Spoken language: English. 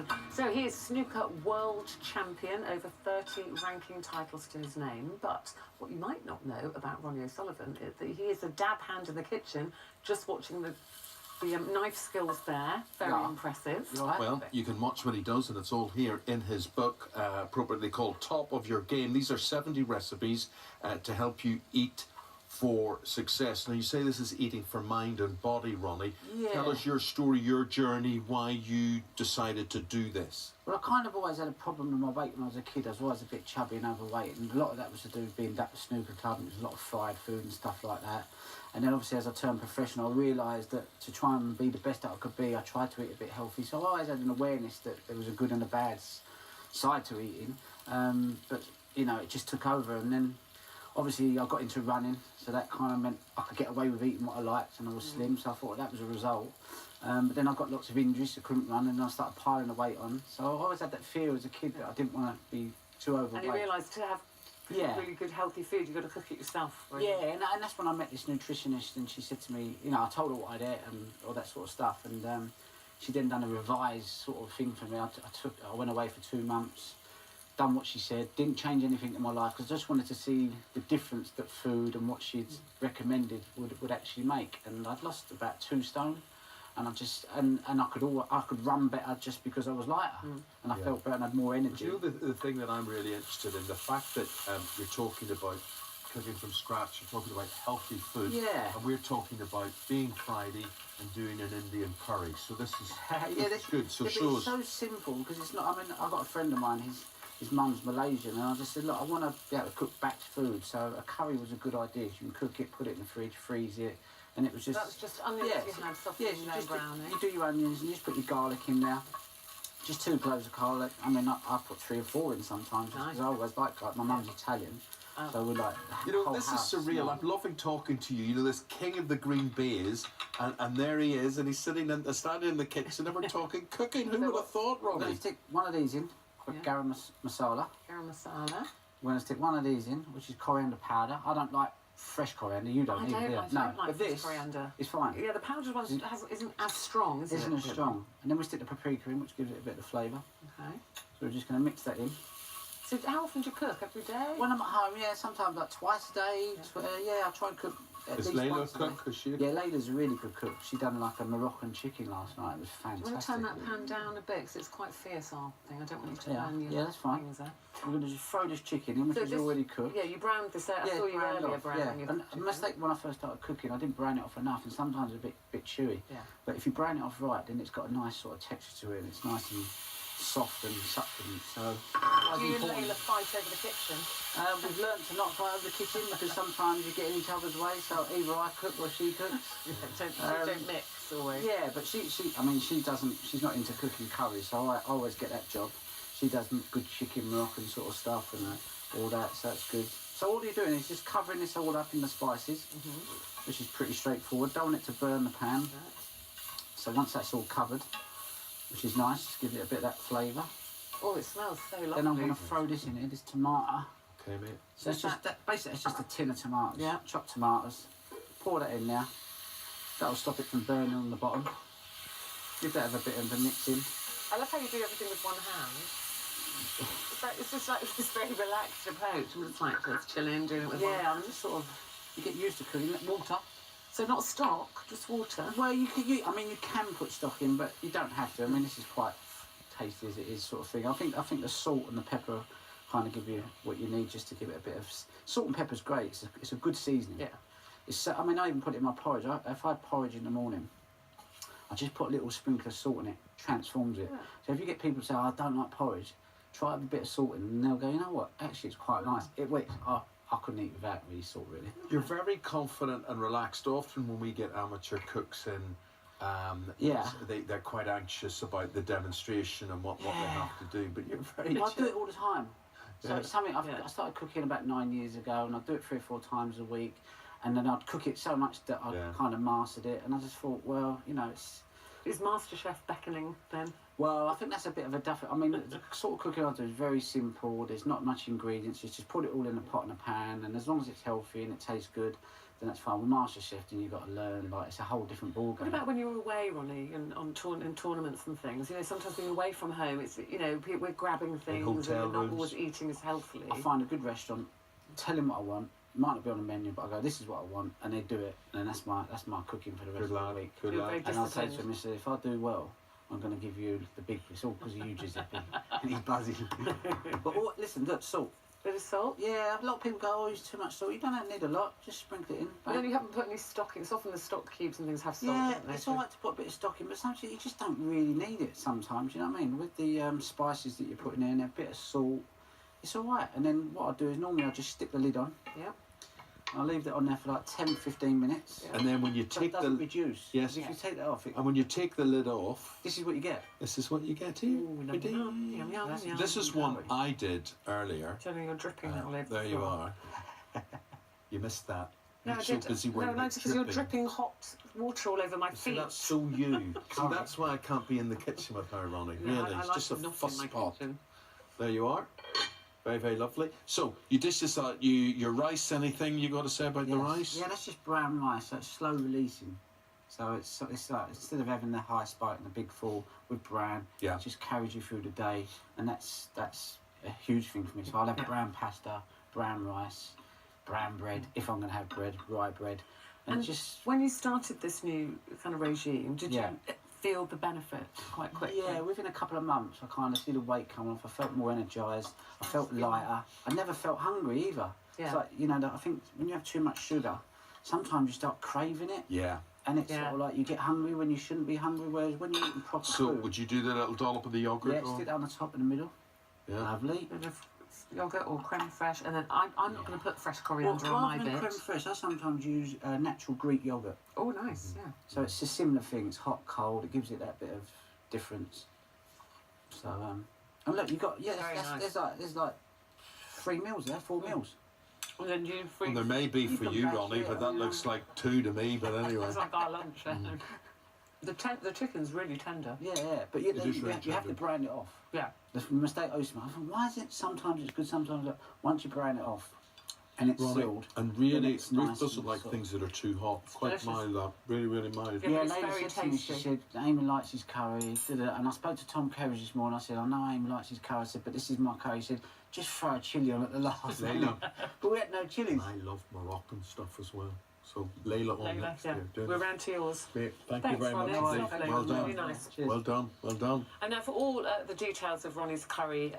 pan. So he is snooker world champion, over 30 ranking titles to his name. But what you might not know about Ronnie O'Sullivan is that he is a dab hand in the kitchen. Just watching the knife skills there, very impressive. Right. Well, you can watch what he does, and it's all here in his book, appropriately called Top of Your Game. These are 70 recipes to help you eat for success. Now, you say this is eating for mind and body, Ronnie. Yeah. Tell us your story, your journey, why you decided to do this. Well, I kind of always had a problem with my weight when I was a kid. I was always a bit chubby and overweight, and a lot of that was to do with being at the snooker club, and it was a lot of fried food and stuff like that. And then obviously as I turned professional, I realised that to try and be the best that I could be, I tried to eat a bit healthy. So I always had an awareness that there was a good and a bad side to eating. But, you know, it just took over. And then obviously I got into running, so that kind of meant I could get away with eating what I liked, and I was slim, so I thought that was a result. But then I got lots of injuries, so I couldn't run, and I started piling the weight on. So I always had that fear as a kid that I didn't want to be too overweight. And you realised to have really good healthy food, you've got to cook it yourself. Really. Yeah, and that's when I met this nutritionist, and she said to me, you know, I told her what I'd ate and all that sort of stuff, and she then done a revised sort of thing for me. I went away for 2 months, done what she said, didn't change anything in my life, because I just wanted to see the difference that food and what she'd recommended would actually make. And I'd lost about 2 stone. And I could run better just because I was lighter, and I felt better and had more energy. You know, the thing that I'm really interested in, the fact that you're talking about cooking from scratch, you're talking about healthy food, and we're talking about being Friday and doing an Indian curry. So this is good. So show it's so simple, because it's not. I mean, I've got a friend of mine. His mum's Malaysian, and I just said, look, I want to be able to cook batch food. So a curry was a good idea. You can cook it, put it in the fridge, freeze it. And it was just... That's just onions you had, sausage and brown. You do your onions and you just put your garlic in there. Just 2 cloves of garlic. I mean, I put 3 or 4 in sometimes, because I always like my mum's Italian. So we like... You know, this is surreal. I'm loving talking to you. You know, this king of the green beers, and there he is, and he's standing in the kitchen, and we're talking cooking. Who would have thought, Ronnie? We're going to stick one of these in, garam masala. Garam masala. We're going to stick one of these in, which is coriander powder. I don't like fresh coriander. You don't either, do you? I don't like this coriander. It's fine. Yeah, the powdered one isn't as strong, is it? Isn't as strong. And then we stick the paprika in, which gives it a bit of flavour. Okay. So we're just going to mix that in. So how often do you cook? Every day? When I'm at home, yeah, sometimes like twice a day. I try and cook at least once a day. Is she? Yeah, Layla's a really good cook. She done like a Moroccan chicken last night. It was fantastic. Do you want to turn that pan down a bit, because it's quite fierce, our thing. I don't want you to burn your that's fine. things there. We're going to just throw this chicken in, which is already cooked. Yeah, you browned this out. I saw you earlier browning your chicken. A mistake when I first started cooking, I didn't brown it off enough, and sometimes it's a bit chewy. Yeah. But if you brown it off right, then it's got a nice sort of texture to it, and it's nice and soft and succulent. So do you and Layla fight over the kitchen? We've learned to not fight over the kitchen, because sometimes you get in each other's way. So either I cook or she cooks. don't mix always. Yeah, but I mean, she doesn't. She's not into cooking curry, so I always get that job. She does good chicken Moroccan sort of stuff and all that, so that's good. So all you're doing is just covering this all up in the spices, which is pretty straightforward. Don't want it to burn the pan. So once that's all covered, which is nice, just give it a bit of that flavour. Oh, it smells so lovely. Then I'm going to throw this in here, this tomato. Okay, mate. So it's just basically it's just a tin of tomatoes. Yeah. Chopped tomatoes. Pour that in there. That'll stop it from burning on the bottom. Give that a bit of a mix in. I love how you do everything with one hand. It's just like this very relaxed approach. I'm just chilling, doing it with one hand. I'm just sort of, you get used to cooking. Water. So not stock, just water? Well, you can put stock in, but you don't have to. I mean, this is quite tasty as it is, sort of thing. I think the salt and the pepper kind of give you what you need, just to give it a bit of... Salt and pepper's great. It's a good seasoning. Yeah. I mean, I even put it in my porridge. If I had porridge in the morning, I just put a little sprinkle of salt in it. Transforms it. Yeah. So if you get people say, I don't like porridge, try a bit of salt in, and they'll go, you know what? Actually, it's quite nice. I couldn't eat without really salt, really. You're very confident and relaxed. Often when we get amateur cooks in, they're quite anxious about the demonstration and what they have to do, but you're very chill. I do it all the time. So it's something I started cooking about 9 years ago, and I do it 3 or 4 times a week, and then I'd cook it so much that I kind of mastered it, and I just thought, well, you know, Is MasterChef beckoning then? Well, I think that's a bit of a duff. I mean, the sort of cooking I do is very simple. There's not much ingredients. You just put it all in a pot and a pan, and as long as it's healthy and it tastes good, then that's fine. With MasterChef, then you've got to learn, like, it's a whole different ballgame. What about when you're away, Ronnie, and in tournaments and things? You know, sometimes being away from home, it's, you know, we're grabbing things and hotel we're not rooms. always eating as healthily. I find a good restaurant, tell them what I want. It might not be on the menu, but I go, this is what I want, and they do it, and that's my cooking for the rest of the week. Good You're lad. very And I'll say to disciplined. him, I said, if I do well, I'm going to give you the big. It's all because of you, Giuseppe. And he's buzzing. But listen, look, salt. Bit of salt. Yeah, a lot of people go, oh, it's too much salt. You don't need a lot. Just sprinkle it in. But then you haven't put any stock in. It's often the stock cubes and things have salt, Yeah, don't they? it's all right to put a bit of stock in, but sometimes you just don't really need it sometimes, you know what I mean? With the spices that you're putting in, a bit of salt, it's all right. And then what I do is normally I just stick the lid on. Yeah. I'll leave it on there for like 10-15 minutes. Yeah. And then when you So it take doesn't the reduce. yes, If you take that off, and when you take the lid off, this is what you get. this is what you get here. Ooh, yum, yum, yum, yum, That's- yum. This is one I did earlier. Turning your dripping little lid. There you are. You missed that. No, You're I so did. busy No, worrying no, about because you're dripping hot water all over my See, feet. that's so you. See, that's why I can't be in the kitchen with her, Ronnie. No, Really, I it's like just a not fuss in my spot. kitchen. There you are. Very, very lovely. So, you dish this out. Your rice, anything you got to say about the rice? Yeah, that's just brown rice, so it's slow releasing. So it's like, instead of having the high spike and the big fall with brown, Yeah. it just carries you through the day, and that's a huge thing for me. So I'll have brown pasta, brown rice, brown bread, if I'm going to have bread, rye bread, and just... When you started this new kind of regime, did Yeah. you feel the benefit quite quickly? Yeah, within a couple of months, I kind of see the weight come off. I felt more energised. I felt lighter. I never felt hungry either. Yeah. It's like, you know, I think when you have too much sugar, sometimes you start craving it. Yeah. And it's Yeah. sort of like you get hungry when you shouldn't be hungry, whereas when you're eating proper So, food... would you do the little dollop of the yogurt? Yeah, or- stick it on the top in the middle. Yeah. Lovely. Bit of yogurt or creme fraiche, and then I'm not going to put fresh coriander on my rather than bit. creme fraiche, I sometimes use natural Greek yogurt. Oh, nice, yeah. So it's a similar thing. It's hot, cold. It gives it that bit of difference. So and look, you got Very nice. there's like 3 meals there, 4 meals. And then you Well, free. there may be for can you, match Ronnie, it, but that yeah. looks like 2 to me. But anyway. It's like our lunch. The chicken's really tender. Yeah, yeah. But you, It is you, really have, you have to tender. brown it off. Yeah. The mistake I used to make, I thought, why is it sometimes it's good, sometimes not? Once you brown it off and it's Ronnie, sealed. and then really, it's Ruth nice doesn't and like sort of- things that are too hot. Quite delicious. mild, that. Really, really mild. Yeah. Yeah, but it's Layla very said to me, she tasty. said, Amy likes his curry, da-da. And I spoke to Tom Kerridge this morning, I said, I know Amy likes his curry, I said, but this is my curry. He said, just throw a chilli on at the last Layla. minute. But we had no chilies. I love Moroccan stuff as well. So, Layla on Layla, next yeah. year. Doing We're it. round to yours. Great. Thank Thanks, you very Ronnie. much It's indeed. lovely. Well done. Really nice. Cheers. Well done. Well done. And now for all the details of Ronnie's curry.